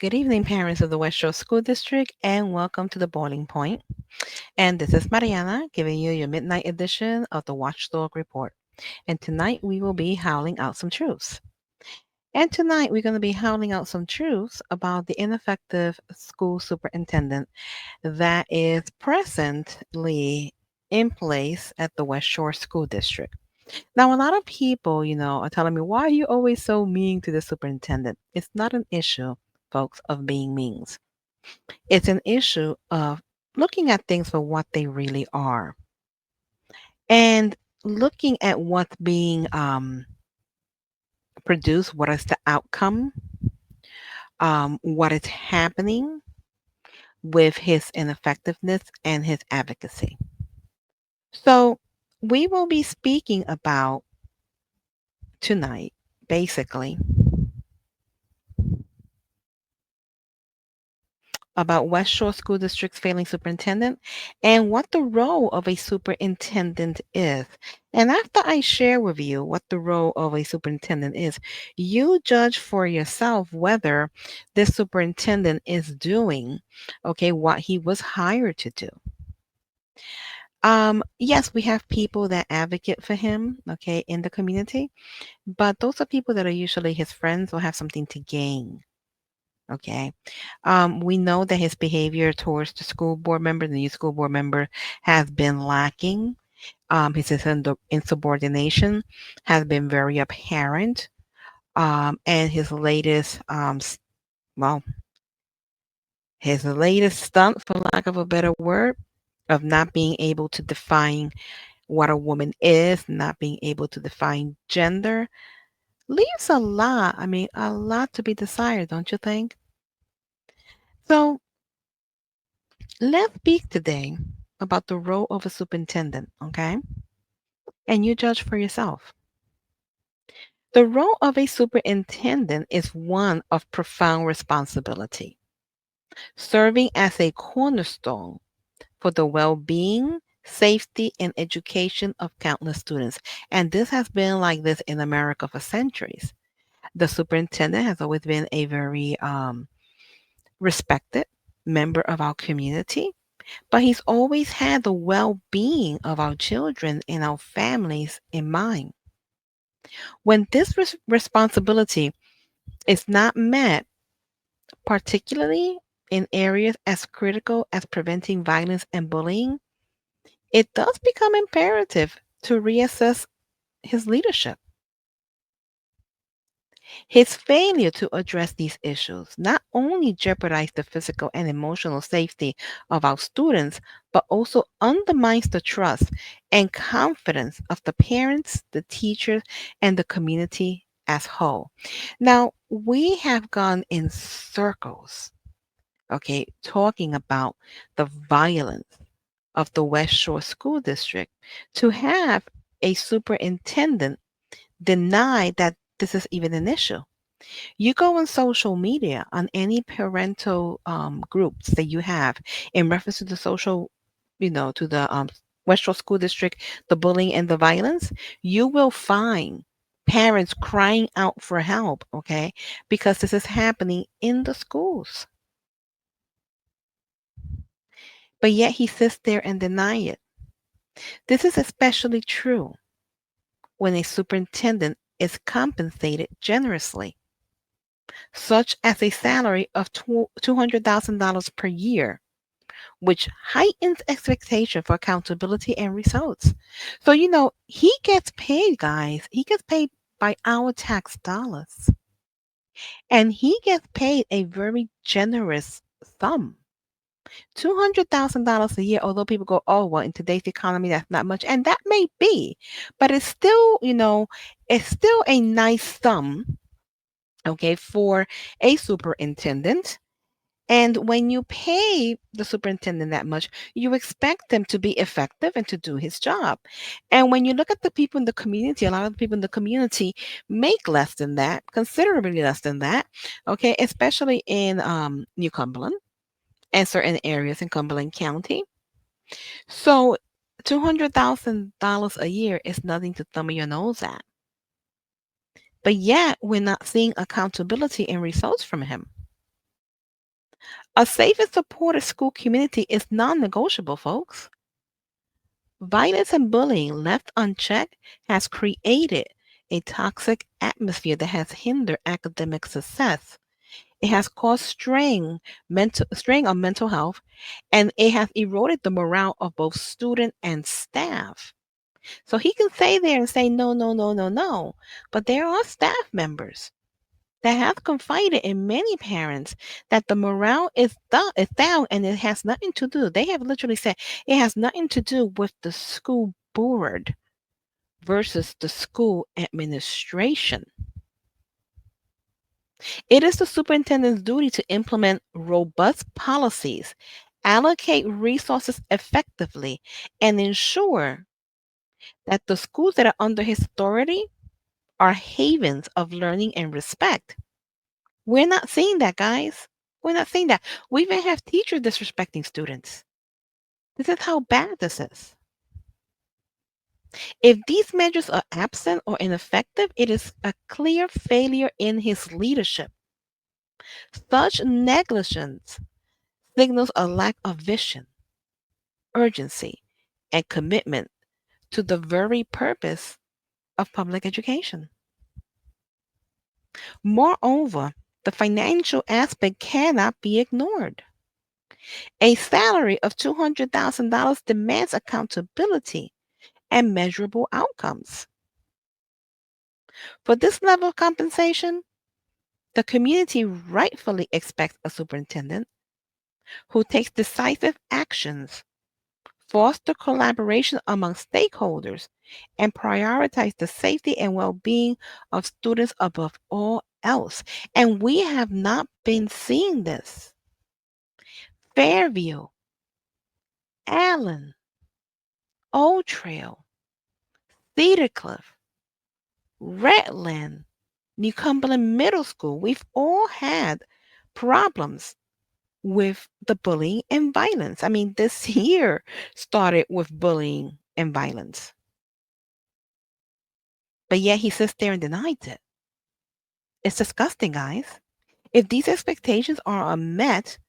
Good evening, parents of the West Shore School District, and welcome to the Boiling Point. And this is Mariana giving you your midnight edition of the Watchdog Report. And tonight we will be howling out some truths. And tonight we're going to be howling out some truths about the ineffective school superintendent that is presently in place at the West Shore School District. Now, a lot of people, are telling me, why are you always so mean to the superintendent? It's not an issue, folks, of being mean. It's an issue of looking at things for what they really are and looking at what's being produced, what is the outcome, what is happening with his ineffectiveness and his advocacy. So, we will be speaking about tonight, basically, about West Shore School District's failing superintendent and what the role of a superintendent is. And after I share with you what the role of a superintendent is, you judge for yourself whether this superintendent is doing, okay, what he was hired to do. Yes, we have people that advocate for him, okay, in the community, but those are people that are usually his friends or have something to gain. Okay. We know that his behavior towards the school board member, the new school board member, has been lacking. His insubordination has been very apparent. And well, his latest stunt, for lack of a better word, of not being able to define what a woman is, not being able to define gender, leaves a lot to be desired, don't you think? So, let's speak today about the role of a superintendent, okay? And you judge for yourself. The role of a superintendent is one of profound responsibility, serving as a cornerstone for the well being, safety, and education of countless students. And this has been like this in America for centuries. The superintendent has always been a very respected member of our community. But he's always had the well being of our children and our families in mind. When this responsibility is not met, particularly in areas as critical as preventing violence and bullying, it does become imperative to reassess his leadership. His failure to address these issues not only jeopardizes the physical and emotional safety of our students, but also undermines the trust and confidence of the parents, the teachers, and the community as whole. Now, we have gone in circles, okay, talking about the violence of the West Shore School District to have a superintendent deny that this is even an issue. You go on social media, on any parental groups that you have in reference to the social, to the West Shore School District, the bullying and the violence, you will find parents crying out for help, okay, because this is happening in the schools. But yet he sits there and deny it. This is especially true when a superintendent is compensated generously, such as a salary of $200,000 per year, which heightens expectation for accountability and results. So, he gets paid, guys. He gets paid by our tax dollars. And he gets paid a very generous sum. $200,000 a year, although people go, oh, well, in today's economy, that's not much. And that may be, but it's still a nice sum, okay, for a superintendent. And when you pay the superintendent that much, you expect them to be effective and to do his job. And when you look at the people in the community, a lot of the people in the community make less than that, considerably less than that, okay, especially in New Cumberland and certain areas in Cumberland County. So $200,000 a year is nothing to thumb your nose at. But yet, we're not seeing accountability and results from him. A safe and supportive school community is non negotiable, folks. Violence and bullying left unchecked has created a toxic atmosphere that has hindered academic success. It has caused strain on mental health, and it has eroded the morale of both student and staff. So he can say there and say no, no, no, no, no. But there are staff members that have confided in many parents that the morale is down and it has nothing to do. They have literally said it has nothing to do with the school board versus the school administration. It is the superintendent's duty to implement robust policies, allocate resources effectively, and ensure that the schools that are under his authority are havens of learning and respect. We're not seeing that, guys. We're not seeing that. We even have teachers disrespecting students. This is how bad this is. If these measures are absent or ineffective, it is a clear failure in his leadership. Such negligence signals a lack of vision, urgency, and commitment to the very purpose of public education. Moreover, the financial aspect cannot be ignored. A salary of $200,000 demands accountability and measurable outcomes. For this level of compensation, the community rightfully expects a superintendent who takes decisive actions, foster collaboration among stakeholders, and prioritize the safety and well-being of students above all else. And we have not been seeing this. Fairview, Allen, Old Trail, Cedar Cliff, Redland, New Cumberland Middle School, we've all had problems with the bullying and violence. I mean, this year started with bullying and violence. But yet he sits there and denies it. It's disgusting, guys. If these expectations are unmet,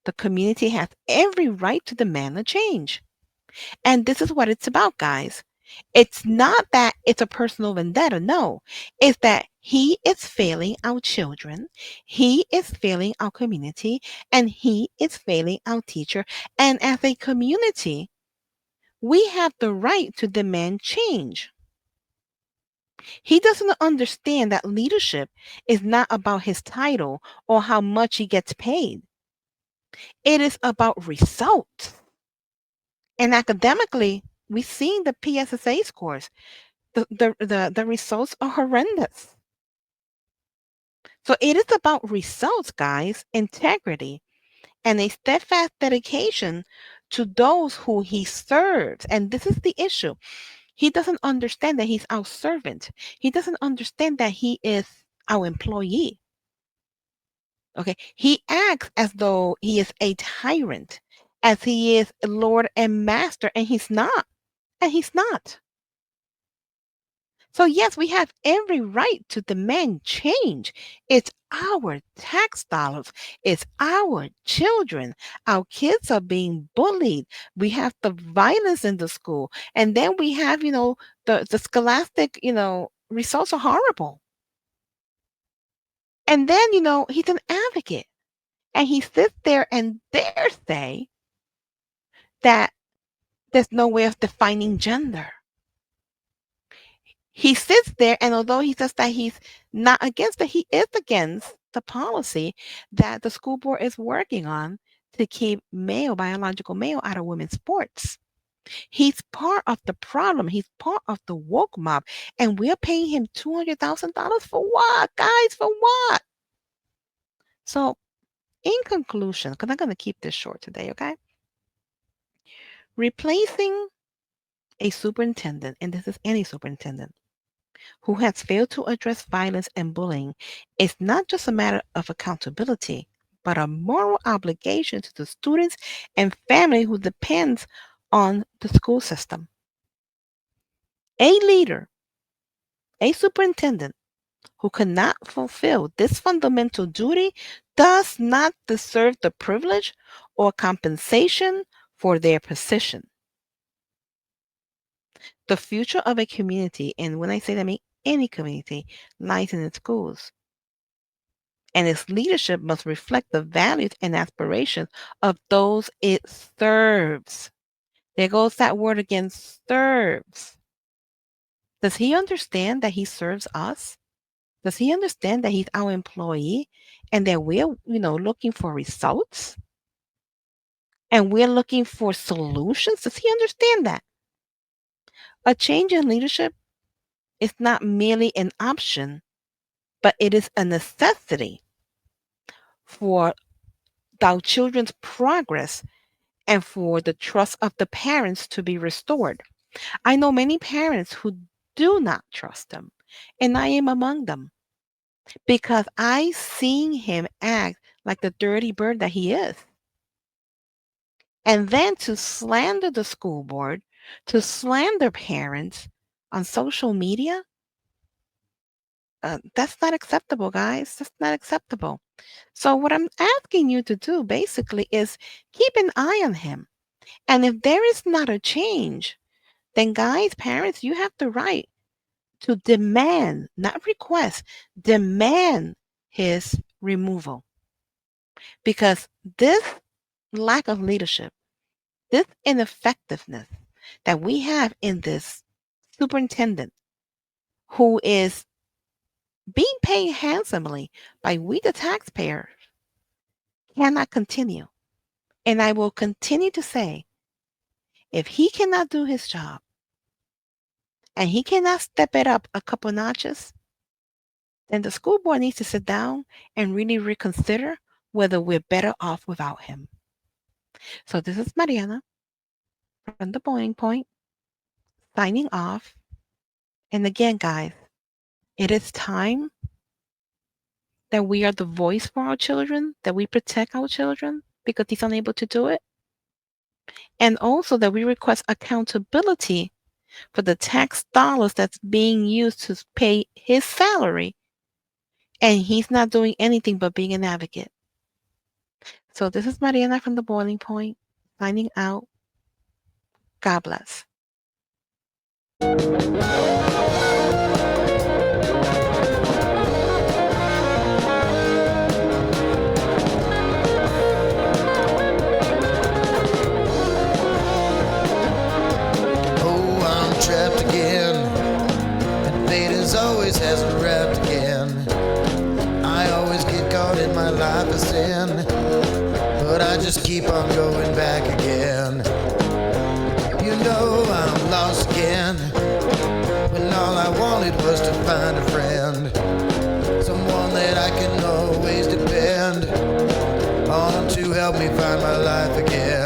the community has every right to demand a change. And this is what it's about, guys. It's not that it's a personal vendetta. No, it's that he is failing our children, he is failing our community, and he is failing our teacher. And as a community, we have the right to demand change. He doesn't understand that leadership is not about his title or how much he gets paid. It is about results. And academically, we've seen the PSSA scores. The results are horrendous. So it is about results, guys, integrity, and a steadfast dedication to those who he serves. And this is the issue. He doesn't understand that he's our servant. He doesn't understand that he is our employee. Okay. He acts as though he is a tyrant, as he is Lord and Master, and he's not. And he's not. So, yes, we have every right to demand change. It's our tax dollars, it's our children. Our kids are being bullied. We have the violence in the school. And then we have, the scholastic, results are horrible. And then, he's an advocate. And he sits there and dare say that there's no way of defining gender. He sits there, and although he says that he's not against it, he is against the policy that the school board is working on to keep biological male, out of women's sports. He's part of the problem. He's part of the woke mob, and we're paying him $200,000 for what, guys? For what? So, in conclusion, because I'm going to keep this short today, okay? Replacing a superintendent, and this is any superintendent, who has failed to address violence and bullying is not just a matter of accountability, but a moral obligation to the students and family who depends on the school system. A leader, a superintendent, who cannot fulfill this fundamental duty does not deserve the privilege or compensation for their position. The future of a community, and when I say that, I mean any community, lies in its schools. And its leadership must reflect the values and aspirations of those it serves. There goes that word again, serves. Does he understand that he serves us? Does he understand that he's our employee and that we're, looking for results and we're looking for solutions? Does he understand that? A change in leadership is not merely an option, but it is a necessity for our children's progress and for the trust of the parents to be restored. I know many parents who do not trust him, and I am among them because I seen him act like the dirty bird that he is. And then to slander the school board, to slander parents on social media, that's not acceptable, guys. That's not acceptable. So, what I'm asking you to do basically is keep an eye on him. And if there is not a change, then, guys, parents, you have the right to demand, not request, demand his removal. Because this lack of leadership, this ineffectiveness that we have in this superintendent who is being paid handsomely by we the taxpayers cannot continue. And I will continue to say, if he cannot do his job and he cannot step it up a couple notches, then the school board needs to sit down and really reconsider whether we're better off without him. So this is Mariana from the Boiling Point signing off. And again, guys, it is time that we are the voice for our children, that we protect our children because he's unable to do it. And also that we request accountability for the tax dollars that's being used to pay his salary. And he's not doing anything but being an advocate. So this is Mariana from the Boiling Point signing out. God bless. Trapped again, and fate as always has me wrapped again. I always get caught in my life of sin, but I just keep on going back again. You know I'm lost again, when all I wanted was to find a friend, someone that I can always depend on to help me find my life again.